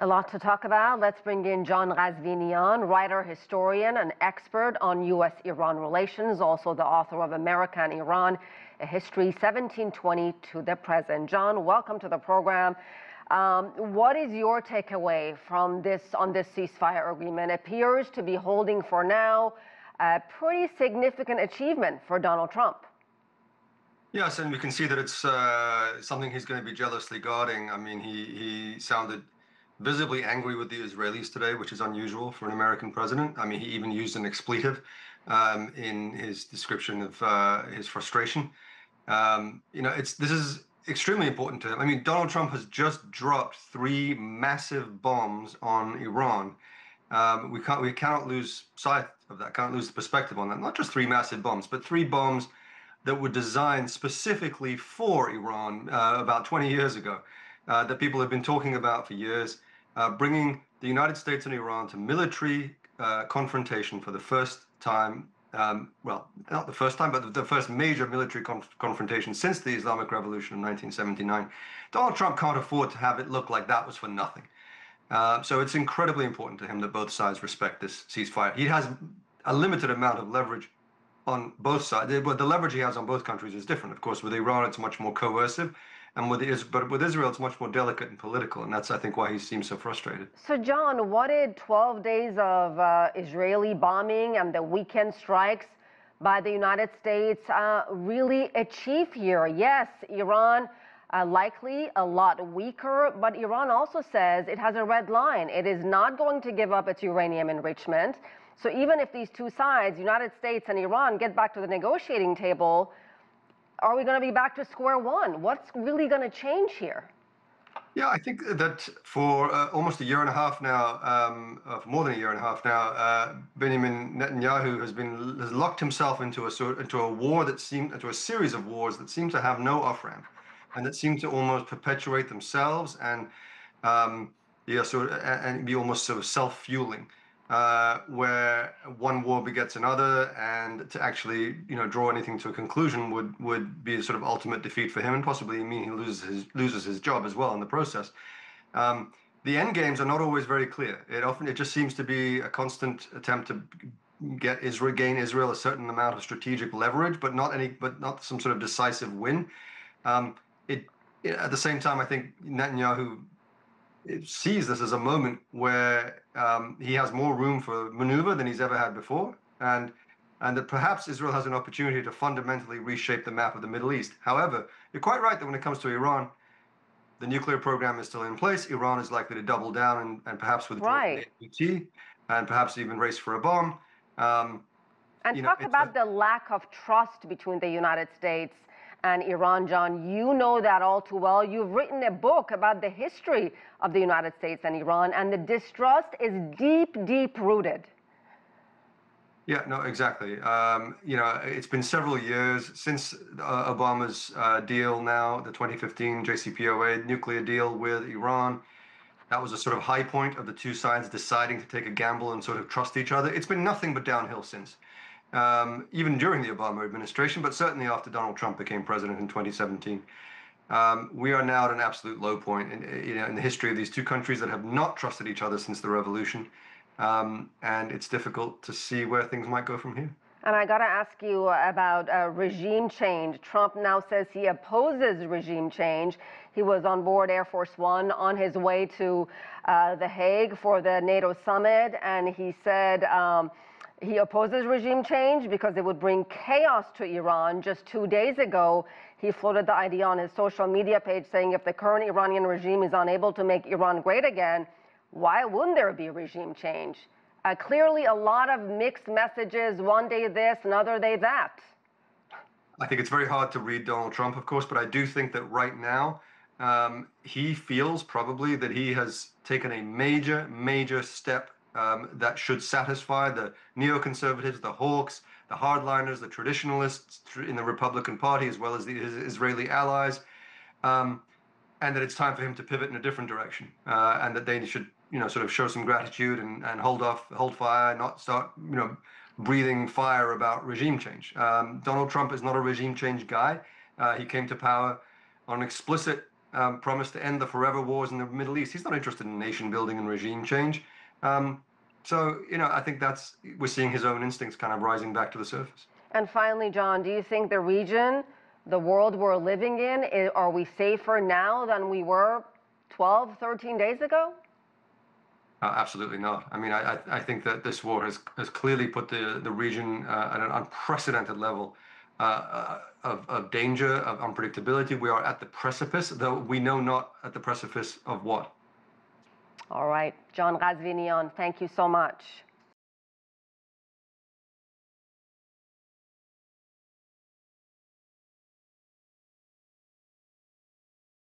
A lot to talk about. Let's bring in John Ghazvinian, writer, historian, and expert on U.S.-Iran relations, also the author of America and Iran, a history 1720 to the present. John, welcome to the program. What is your takeaway from this ceasefire agreement? It appears to be holding for now a pretty significant achievement for Donald Trump. Yes, and we can see that it's something he's going to be jealously guarding. I mean, he sounded visibly angry with the Israelis today, which is unusual for an American president. I mean, he even used an expletive in his description of his frustration. This is extremely important to him. I mean, Donald Trump has just dropped 3 massive bombs on Iran. We cannot lose sight of that, can't lose the perspective on that. Not just 3 massive bombs, but 3 bombs that were designed specifically for Iran about 20 years ago, that people have been talking about for years, bringing the United States and Iran to military confrontation for the first time. Well, not the first time, but the first major military confrontation since the Islamic Revolution of 1979. Donald Trump can't afford to have it look like that was for nothing. So it's incredibly important to him that both sides respect this ceasefire. He has a limited amount of leverage on both sides, but the leverage he has on both countries is different. Of course, with Iran, it's much more coercive, and with Israel, it's much more delicate and political, and that's, I think, why he seems so frustrated. So, John, what did 12 days of Israeli bombing and the weekend strikes by the United States really achieve here? Yes, Iran likely a lot weaker, but Iran also says it has a red line. It is not going to give up its uranium enrichment. So even if these two sides, United States and Iran, get back to the negotiating table, are we going to be back to square one? What's really going to change here? Yeah, I think that for almost a year and a half now, more than a year and a half now, Benjamin Netanyahu has locked himself into a series of wars that seem to have no off-ramp, and that seem to almost perpetuate themselves and be almost sort of self-fueling. Where one war begets another, and to actually, draw anything to a conclusion would be a sort of ultimate defeat for him, and possibly mean he loses his job as well in the process. The end games are not always very clear. It just seems to be a constant attempt to gain Israel a certain amount of strategic leverage, but not some sort of decisive win. At the same time, I think Netanyahu sees this as a moment where he has more room for maneuver than he's ever had before, and that perhaps Israel has an opportunity to fundamentally reshape the map of the Middle East. However, you're quite right that when it comes to Iran, the nuclear program is still in place. Iran is likely to double down and perhaps withdraw from the NPT, and perhaps even race for a bomb. And talk about the lack of trust between the United States and Iran, John. You know that all too well. You've written a book about the history of the United States and Iran, and the distrust is deep, deep rooted. Yeah, no, exactly. It's been several years since Obama's deal now, the 2015 JCPOA nuclear deal with Iran. That was a sort of high point of the two sides deciding to take a gamble and sort of trust each other. It's been nothing but downhill since. Even during the Obama administration, but certainly after Donald Trump became president in 2017. We are now at an absolute low point in the history of these two countries that have not trusted each other since the revolution. And it's difficult to see where things might go from here. And I got to ask you about regime change. Trump now says he opposes regime change. He was on board Air Force One on his way to The Hague for the NATO summit, and he said he opposes regime change because it would bring chaos to Iran. Just 2 days ago, he floated the idea on his social media page saying if the current Iranian regime is unable to make Iran great again, why wouldn't there be regime change? Clearly a lot of mixed messages, one day this, another day that. I think it's very hard to read Donald Trump, of course, but I do think that right now he feels probably that he has taken a major, major step that should satisfy the neoconservatives, the hawks, the hardliners, the traditionalists in the Republican Party, as well as his Israeli allies, and that it's time for him to pivot in a different direction, and that they should, sort of show some gratitude and hold fire, not start, breathing fire about regime change. Donald Trump is not a regime change guy. He came to power on explicit promised to end the forever wars in the Middle East. He's not interested in nation building and regime change. So, I think we're seeing his own instincts kind of rising back to the surface. And finally, John, do you think the region, the world we're living in, are we safer now than we were 12, 13 days ago? Absolutely not. I mean, I think that this war has clearly put the region at an unprecedented level of danger, of unpredictability. We are at the precipice, though we know not at the precipice of what. All right. John Ghazvinian, thank you so much.